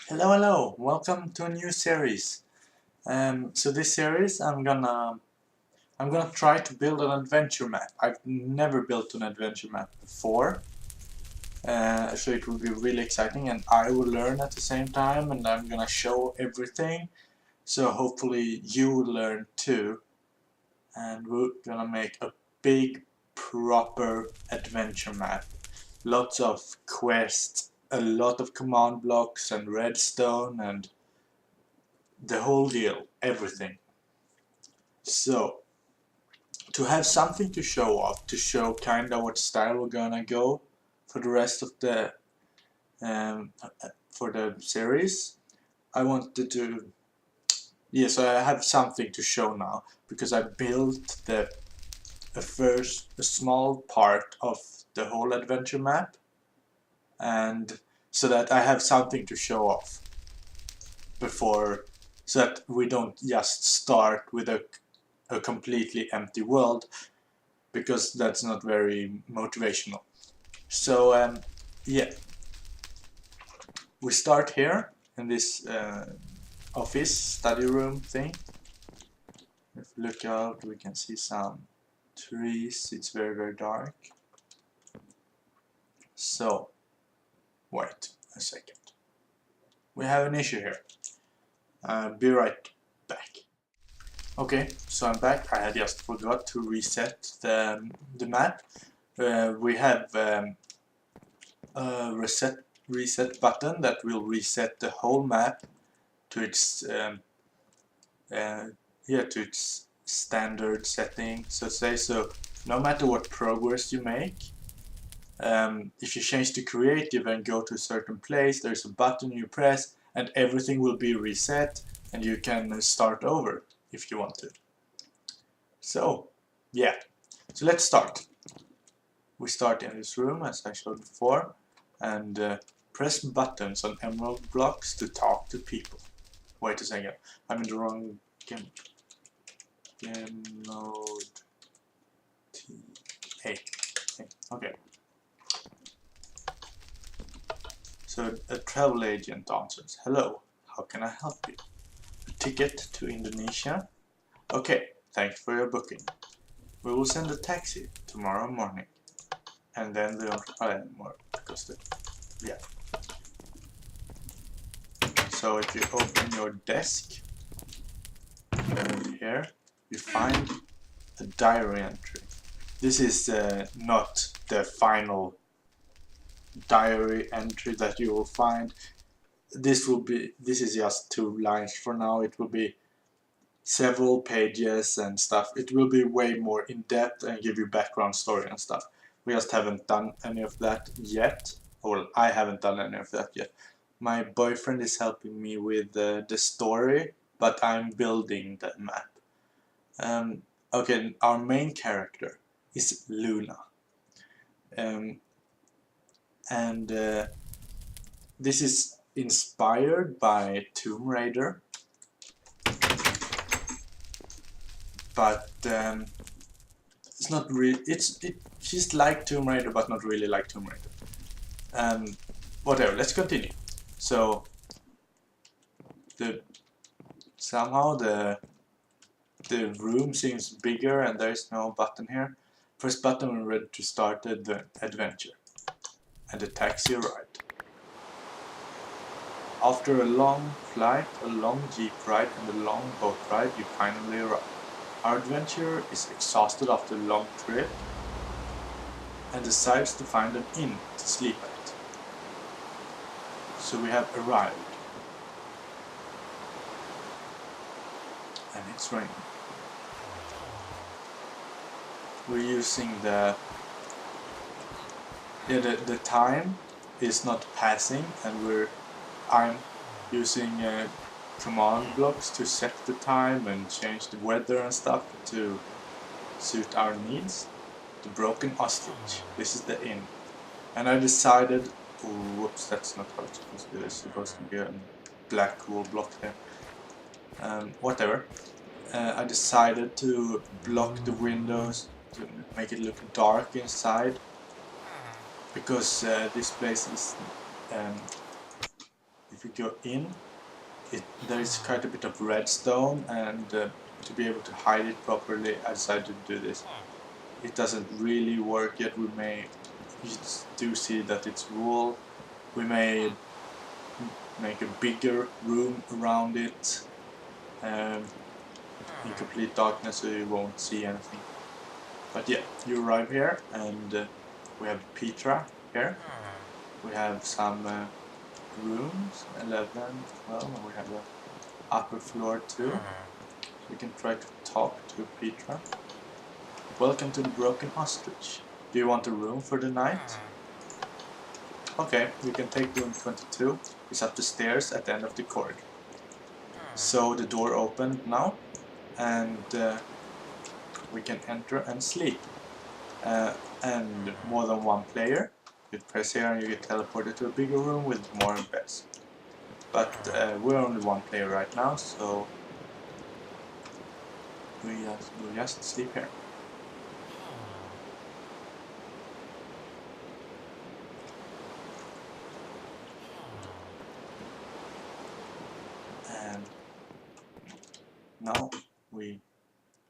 Hello, welcome to a new series. So this series I'm gonna try to build an adventure map. I've never built an adventure map before, so it will be really exciting, and I will learn at the same time, and I'm gonna show everything. So hopefully you will learn too, and we're gonna make a big, proper adventure map. Lots of quests, a lot of command blocks and redstone and the whole deal, everything. So, to have something to show off, to show kinda what style we're gonna go for the rest of the um, for the series, I wanted to so I have something to show now because I built a small part of the whole adventure map, and so that I have something to show off before, so that we don't just start with a completely empty world, because that's not very motivational. So yeah, we start here in this office study room thing. If we look out, we can see some trees. It's very dark. So wait a second, we have an issue here. Be right back. Okay, so I'm back. I had just forgot to reset the map. We have a reset button that will reset the whole map to its to its standard setting, so to say. So no matter what progress you make, if you change to creative and go to a certain place, there's a button you press and everything will be reset, and you can start over if you want to. So yeah, so let's start. We start in this room as I showed before, and press buttons on emerald blocks to talk to people. Wait a second, I'm in the wrong game. Game mode T8. Okay. So a travel agent answers. Hello, how can I help you? A ticket to Indonesia? Okay, thanks for your booking. We will send a taxi tomorrow morning. And then they don't reply anymore because yeah. So if you open your desk here, you find a diary entry. This is not the final diary entry that you will find. This is just 2 lines for now. It will be several pages and stuff. It will be way more in depth and give you background story and stuff. We just haven't done any of that yet. Well, I haven't done any of that yet. My boyfriend is helping me with the story, but I'm building the map. Okay, our main character is Luna. And this is inspired by Tomb Raider, but it's not really. She's like Tomb Raider, but not really like Tomb Raider. Whatever. Let's continue. So somehow the room seems bigger, and there is no button here. Press button when ready to start the adventure, and the taxi arrived. After a long flight, a long jeep ride, and a long boat ride, you finally arrive. Our adventurer is exhausted after a long trip and decides to find an inn to sleep at. So we have arrived. And it's raining. We're using the time is not passing, and I'm using command blocks to set the time and change the weather and stuff to suit our needs. The Broken Ostrich. This is the inn. And I decided, whoops, that's not how it's supposed to be. There's supposed to be a black wool block there. Whatever. I decided to block the windows to make it look dark inside, because this place is, if if we go in, there is quite a bit of redstone, and to be able to hide it properly, I decided to do this. It doesn't really work yet. You do see that it's wool. We may make a bigger room around it in complete darkness, so you won't see anything. But yeah, you arrive here, and we have Petra here. We have some rooms, 11, 12, and we have an upper floor too. We can try to talk to Petra. Welcome to the Broken Ostrich. Do you want a room for the night? Okay, you can take room 22. It's up the stairs at the end of the corridor. So the door opened now, and we can enter and sleep. And more than one player. You press here and you get teleported to a bigger room with more beds. But we're only one player right now, so we'll just sleep here. And now we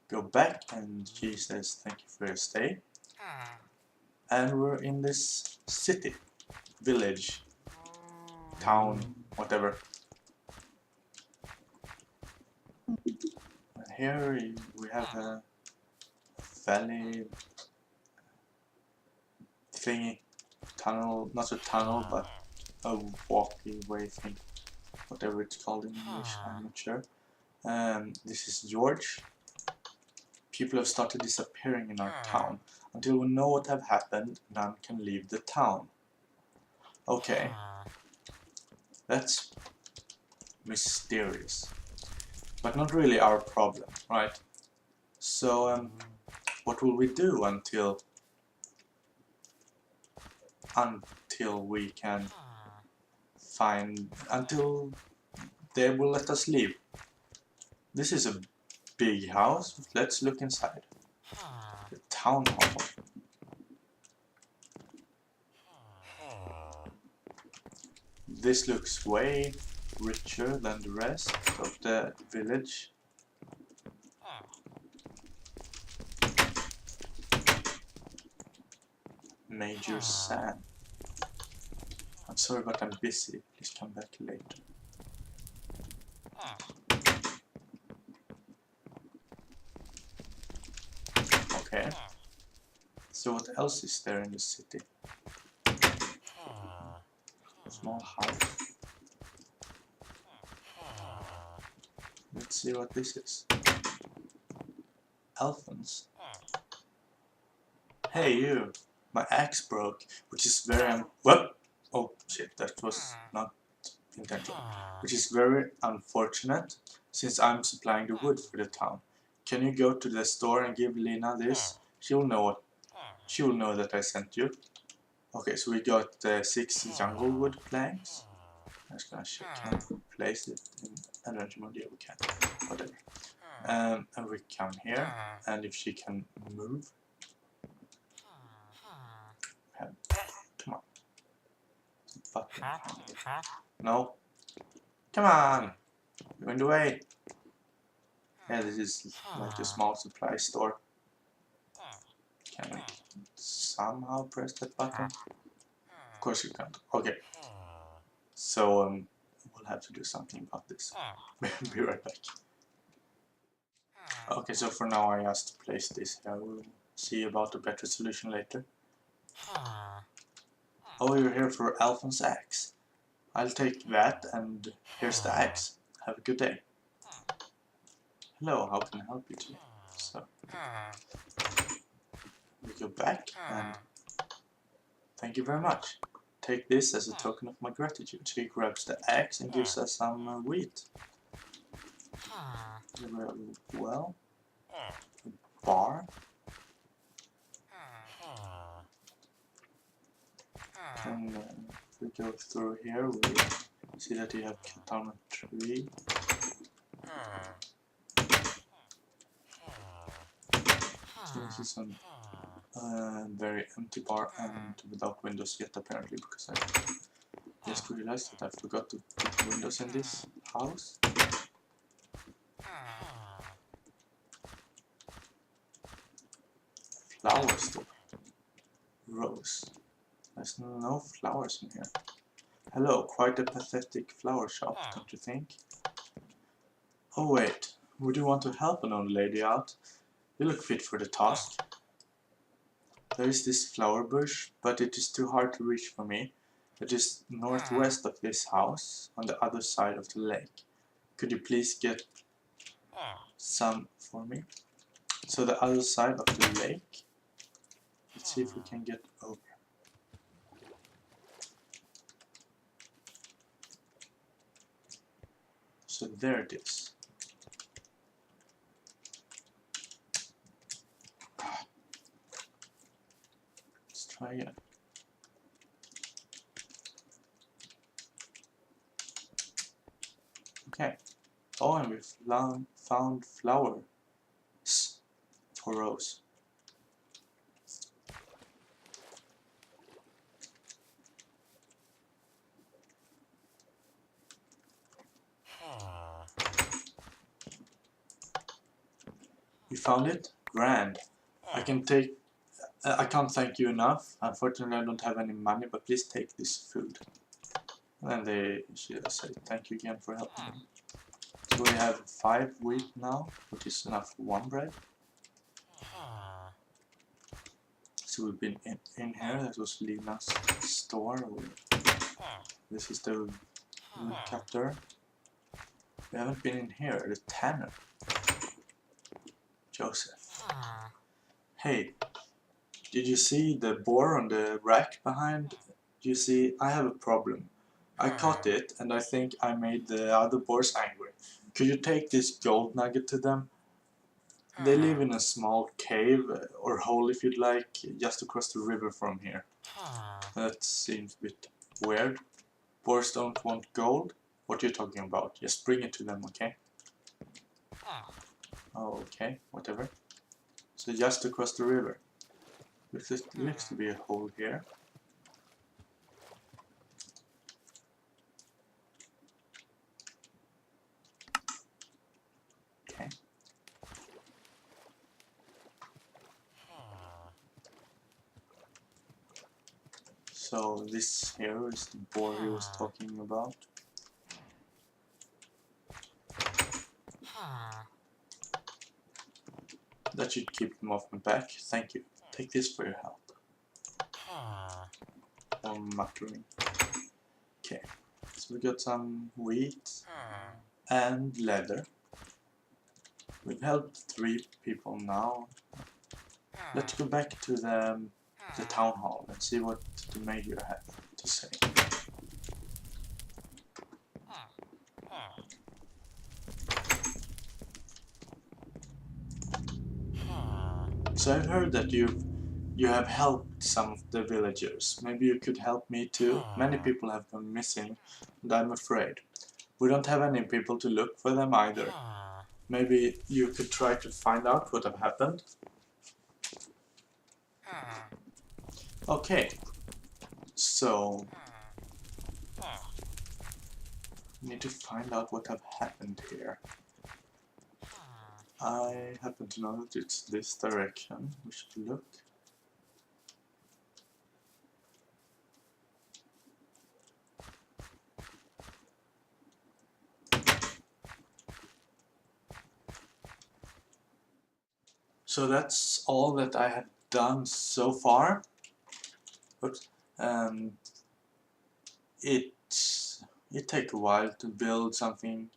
go back, and she says thank you for your stay. And we're in this city, village, town, whatever. And here we have a valley thingy, tunnel, not a tunnel, but a walkway thing, whatever it's called in English, I'm not sure. This is George. People have started disappearing in our town. Until we know what have happened, none can leave the town. Okay. That's mysterious. But not really our problem, right? So, what will we do until we can until they will let us leave? This is a big house. Let's look inside. The town hall. This looks way richer than the rest of the village. Major Sam. I'm sorry, but I'm busy. Please come back later. Okay. So what else is there in the city? Small house. Let's see what this is. Elephants. Hey you! My axe broke, which is very what? Oh shit, that was not intentional. Which is very unfortunate, since I'm supplying the wood for the town. Can you go to the store and give Lena this? She will know that I sent you. Okay, so we got 6 jungle wood planks. I'm just gonna check. Can I place it in energy mode? Yeah, we can. Whatever. And we come here, and if she can move. Come on. Button. No. Come on! You're in the way. Yeah, this is like a small supply store. Can we somehow press that button? Of course you can't. Okay. So, we'll have to do something about this. Be right back. Okay, so for now I just place this here. We'll see about a better solution later. Oh, you're here for Alphonse axe. I'll take that, and here's the axe. Have a good day. Hello, how can I help you today? So, we go back, and thank you very much. Take this as a token of my gratitude. She grabs the axe and gives us some wheat. Well, a bar. And if we go through here, we see that you have cut down a tree. So this is a very empty bar and without windows yet, apparently, because Just realized that I forgot to put windows in this house. Flower store. Rose. There's no flowers in here. Hello, quite a pathetic flower shop, don't you think? Oh wait, would you want to help an old lady out? You look fit for the task. There is this flower bush, but it is too hard to reach for me. It is northwest of this house, on the other side of the lake. Could you please get some for me? So the other side of the lake. Let's see if we can get over. So there it is. Let's try again. Okay. Oh, and we've found flowers for Rose. You found it? Grand. I can't thank you enough. Unfortunately, I don't have any money, but please take this food. And then she said, thank you again for helping me. So we have 5 wheat now, which is enough for 1 bread. So we've been in here. That was Lina's store. This is the cutter. We haven't been in here. The tanner. Joseph. Hey, did you see the boar on the rack behind? You see, I have a problem. I caught it, and I think I made the other boars angry. Could you take this gold nugget to them? They live in a small cave, or hole if you'd like, just across the river from here. That seems a bit weird. Boars don't want gold? What are you talking about? Just bring it to them, okay? Oh, okay, whatever. So just across the river. There looks to be a hole here. Okay. So this here is the boar he was talking about. That should keep him off my back. Thank you. Take this for your help. Or muttering. Okay. So we got some wheat and leather. We've helped 3 people now. Let's go back to the town hall and see what the mayor had to say. So I've heard that you have helped some of the villagers. Maybe you could help me too. Many people have gone missing, and I'm afraid. We don't have any people to look for them either. Maybe you could try to find out what have happened. Okay, so we need to find out what have happened here. I happen to know that it's this direction we should look. So that's all that I have done so far. But it takes a while to build something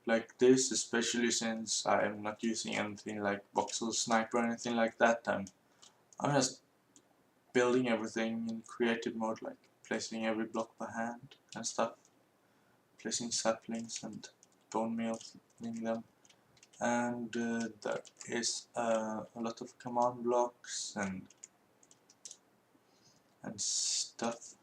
like this, especially since I'm not using anything like voxel sniper or anything like that. I'm just building everything in creative mode, like placing every block by hand and stuff, placing saplings and bone meal in them. And there is a lot of command blocks and stuff.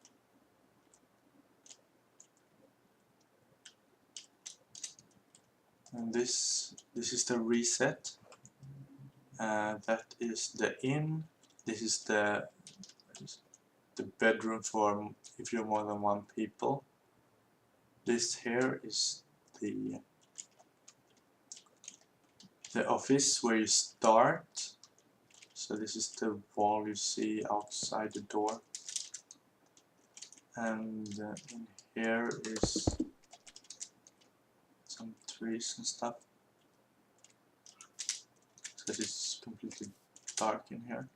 And this is the reset. That is the in. This is the the bedroom for if you're more than 1 people. This here is the office where you start. So this is the wall you see outside the door. And in here is some trees and stuff. So this is completely dark in here.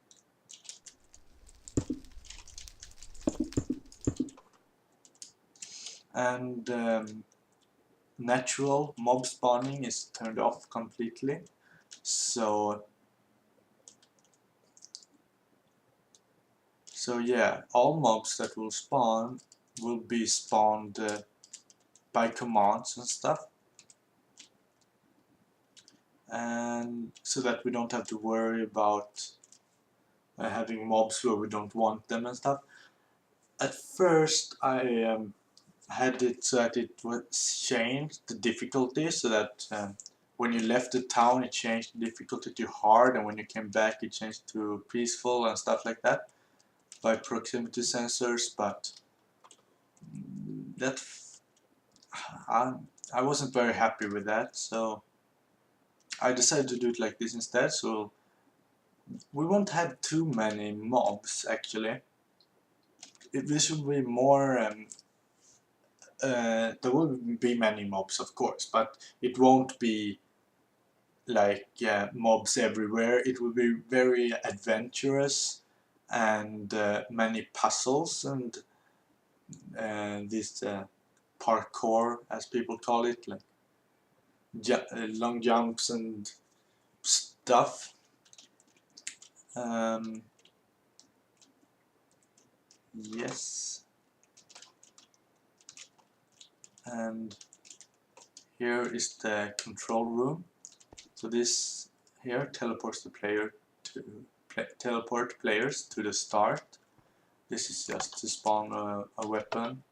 And natural mob spawning is turned off completely. So yeah, all mobs that will spawn will be spawned by commands and stuff. And so that we don't have to worry about having mobs where we don't want them and stuff. At first I had it so that it was changed the difficulty, so that when you left the town it changed the difficulty to hard, and when you came back it changed to peaceful and stuff like that by proximity sensors, but that I wasn't very happy with that, so I decided to do it like this instead. So we won't have too many mobs actually. This will be more there will be many mobs of course, but it won't be like mobs everywhere. It will be very adventurous and many puzzles and this parkour, as people call it, like long jumps and stuff. Yes, and here is the control room. So this here teleports the player to teleport players to the start. This is just to spawn a weapon.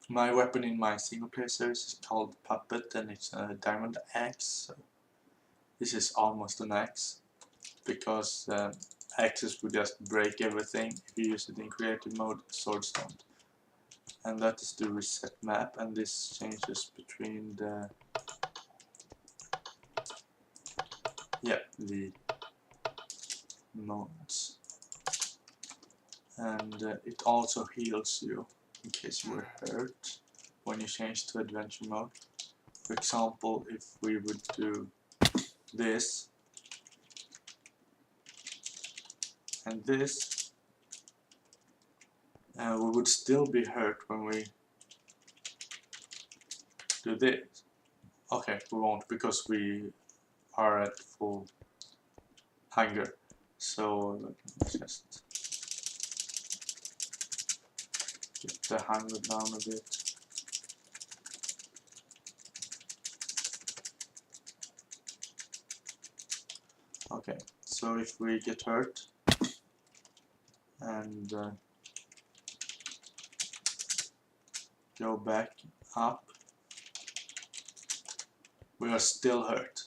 My weapon in my single player series is called Puppet, and it's a diamond axe. So this is almost an axe, because axes would just break everything if you use it in creative mode. Swords don't. And that is the reset map, and this changes between the modes. And it also heals you in case you were hurt when you change to adventure mode. For example, if we would do this and this, we would still be hurt when we do this. Okay, we won't, because we are at full hunger. So let's just get the hunger down a bit. Okay, so if we get hurt and go back up, we are still hurt.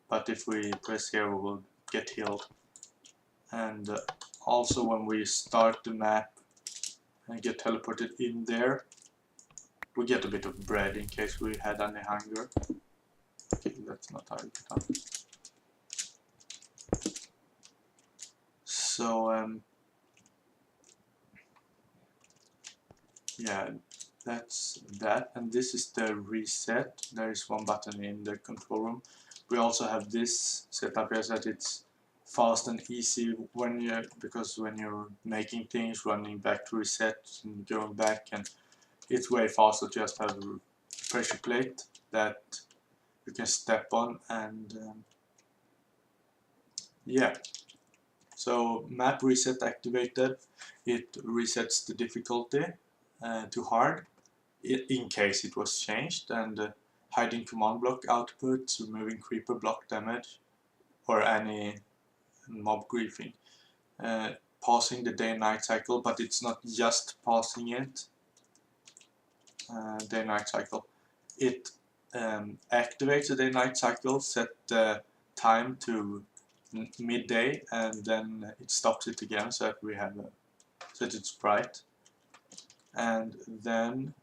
But if we press here, we will get healed. And also when we start the map and get teleported in there, we get a bit of bread in case we had any hunger. Okay, that's not how you get up. So yeah, that's that. And this is the reset. There is one button in the control room. We also have this set up here so that it's fast and easy because when you're making things, running back to reset and going back, and it's way faster to just have a pressure plate that you can step on. And yeah, so map reset activated. It resets the difficulty to hard in case it was changed, and hiding command block outputs, removing creeper block damage or any mob griefing, pausing the day and night cycle, but it's not just pausing it, day and night cycle. It activates the day and night cycle, set the time to midday, and then it stops it again so that we have so that it's bright. And then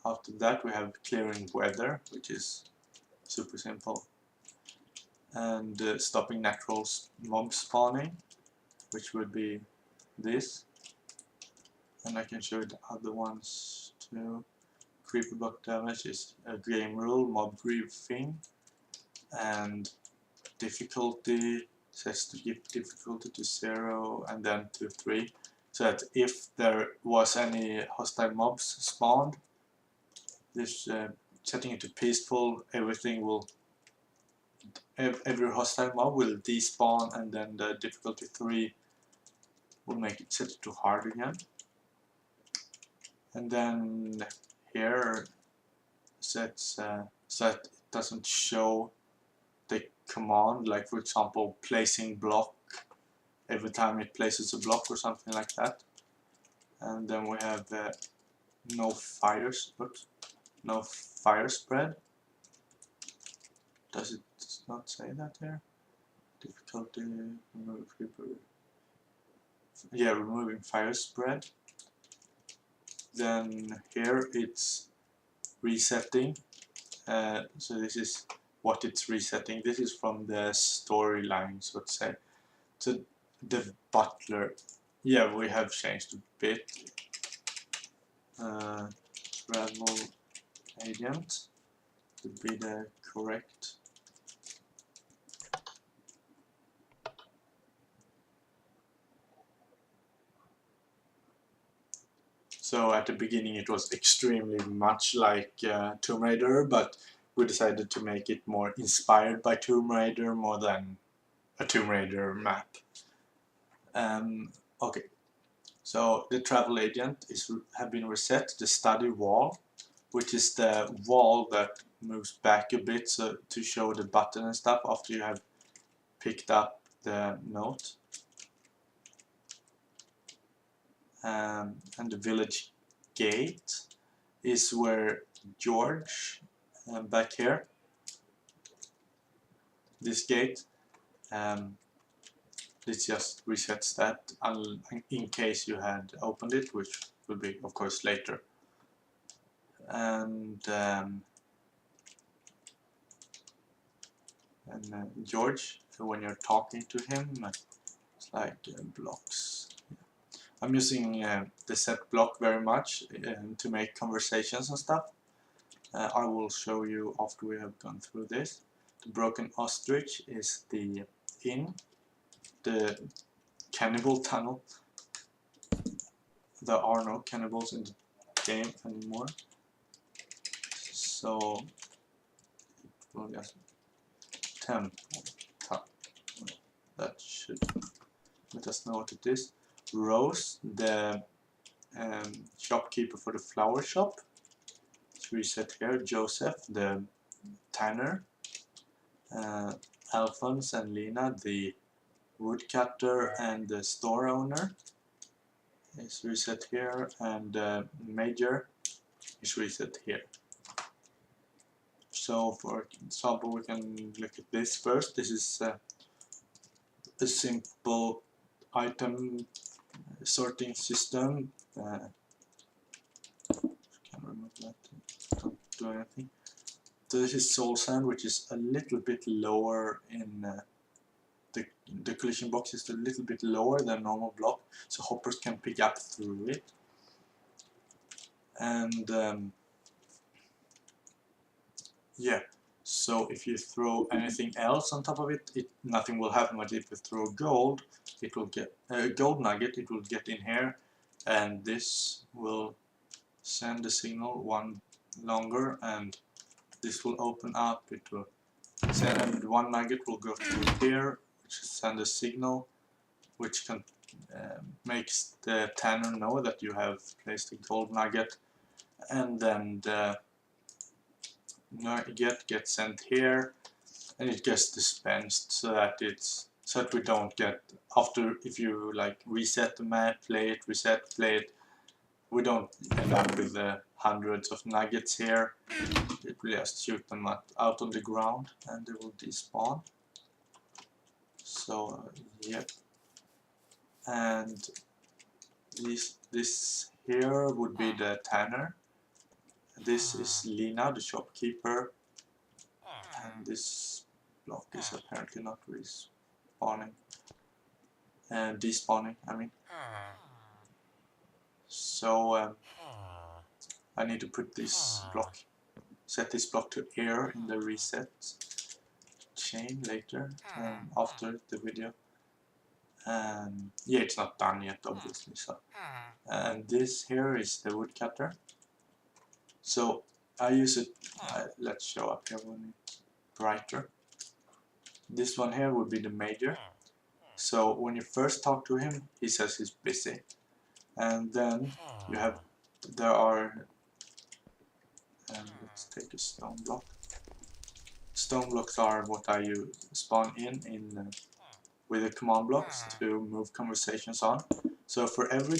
after that we have clearing weather, which is super simple, and stopping natural mob spawning, which would be this. And I can show you the other ones too. Creeper block damage is a game rule, mob griefing, and difficulty says to give difficulty to 0 and then to 3, so that if there was any hostile mobs spawned, this setting it to peaceful, every hostile mob will despawn, and then the difficulty 3 will make it set it to hard again. And then here sets so that it doesn't show the command, like for example placing block every time it places a block or something like that. And then we have no fire spread. Does it not say that here? Difficulty, remove creeper. Yeah, removing fire spread. Then here it's resetting. So this is what it's resetting. This is from the storyline, so to say. So the butler, yeah, we have changed a bit. Travel agent would be the correct. So at the beginning it was extremely much like Tomb Raider, but we decided to make it more inspired by Tomb Raider more than a Tomb Raider map. Okay, so the travel agent have been reset. The study wall, which is the wall that moves back a bit so to show the button and stuff after you have picked up the note. And the village gate is where George, back here, this gate, this just resets that in case you had opened it, which will be of course later. And George, so when you're talking to him, it's like blocks. I'm using the set block very much to make conversations and stuff. I will show you after we have gone through this. The broken ostrich is the inn, the cannibal tunnel. There are no cannibals in the game anymore, so it will just temple. That should let us know what it is. Rose, the shopkeeper for the flower shop, it's reset here. Joseph, the tanner. Alphonse and Lena, the woodcutter and the store owner, is reset here, and Major is reset here. So for example, we can look at this first. This is a simple item sorting system. Can remove that, don't do anything. So this is soul sand, which is a little bit lower in the collision box is a little bit lower than normal block, so hoppers can pick up through it. And yeah, so if you throw anything else on top of it, nothing will happen. But if you throw gold, it will get a gold nugget. It will get in here, and this will send the signal one longer, and this will open up. It will send one nugget will go through here, which send a signal, which can makes the tanner know that you have placed a gold nugget, and then the nugget gets sent here, and it gets dispensed so that we don't get after, if you like reset the map, play it, we don't end up with the hundreds of nuggets here. It will just shoot them out on the ground and they will despawn. So yep, and this here would be the tanner. This is Lina, the shopkeeper, and this block is apparently not respawning and despawning. I mean, so I need to put this block, set this block to air in the reset chain later, after the video. And yeah, it's not done yet, obviously. So, and this here is the woodcutter. So I use it. Let's show up here when it's brighter. This one here would be the major. So when you first talk to him, he says he's busy, and then you have let's take a stone block. Stone blocks are what I use spawn in with the command blocks to move conversations on. So for every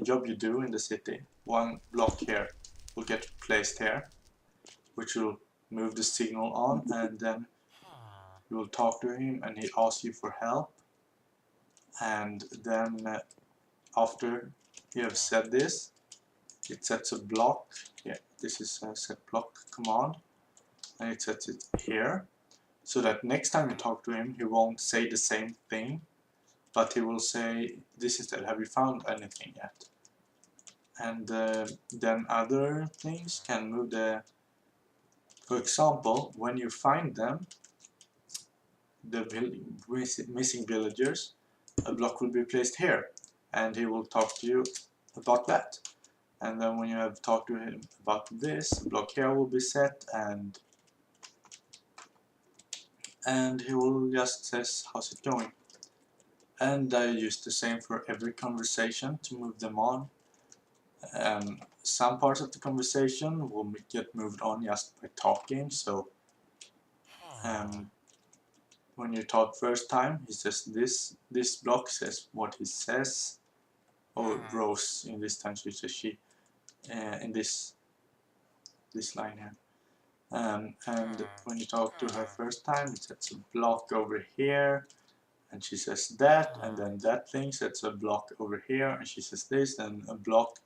job you do in the city, one block here will get placed here, which will move the signal on, and then you will talk to him and he asks you for help. And then after you have said this, it sets a block. Yeah, this is a set block command, and it sets it here, so that next time you talk to him, he won't say the same thing, but he will say this instead: have you found anything yet? And then other things can move the, for example, when you find them, the missing villagers, a block will be placed here, and he will talk to you about that. And then when you have talked to him about this, a block here will be set, and he will just says, how's it going? And I use the same for every conversation to move them on. Some parts of the conversation will get moved on just by talking. So when you talk first time, he says this block says what he says, or Rose in this time, so it's a she, in this line here. And when you talk to her first time, it sets a block over here, and she says that, and then that thing sets a block over here, and she says this, and a block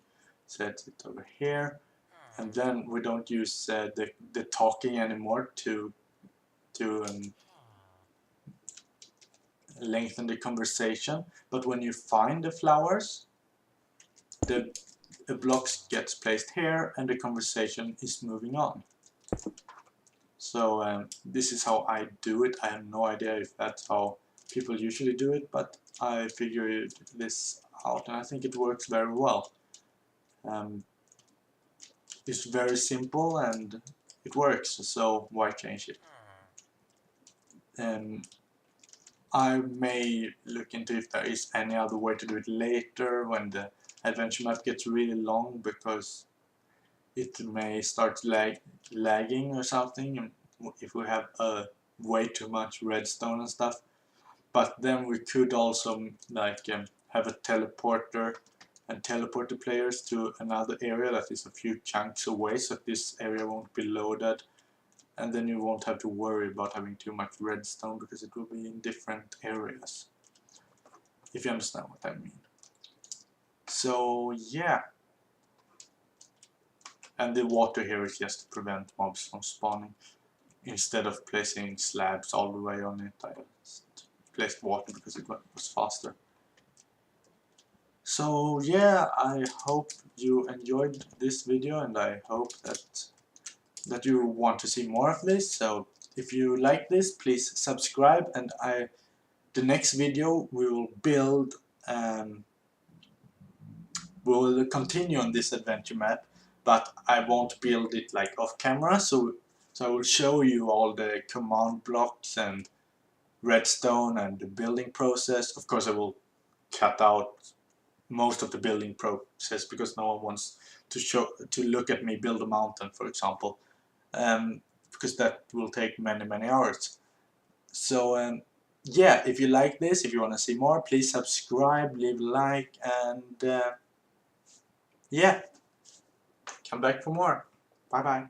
sets it over here. And then we don't use the talking anymore to lengthen the conversation. But when you find the flowers, the blocks gets placed here, and the conversation is moving on. So this is how I do it. I have no idea if that's how people usually do it, but I figured this out, and I think it works very well. It's very simple and it works, so why change it? I may look into if there is any other way to do it later when the adventure map gets really long, because it may start lagging or something if we have way too much redstone and stuff. But then we could also like have a teleporter and teleport the players to another area that is a few chunks away, so this area won't be loaded, and then you won't have to worry about having too much redstone because it will be in different areas, if you understand what I mean. So yeah, and the water here is just to prevent mobs from spawning. Instead of placing slabs all the way on it, I just placed water because it was faster. So yeah, I hope you enjoyed this video, and I hope that you want to see more of this. So if you like this, please subscribe, and the next video we will build, we will continue on this adventure map, but I won't build it like off camera, so I will show you all the command blocks and redstone and the building process. Of course I will cut out most of the building process because no one wants to look at me build a mountain, for example, because that will take many hours. So yeah, if you like this, if you want to see more, please subscribe, leave a like, and yeah, come back for more. Bye bye.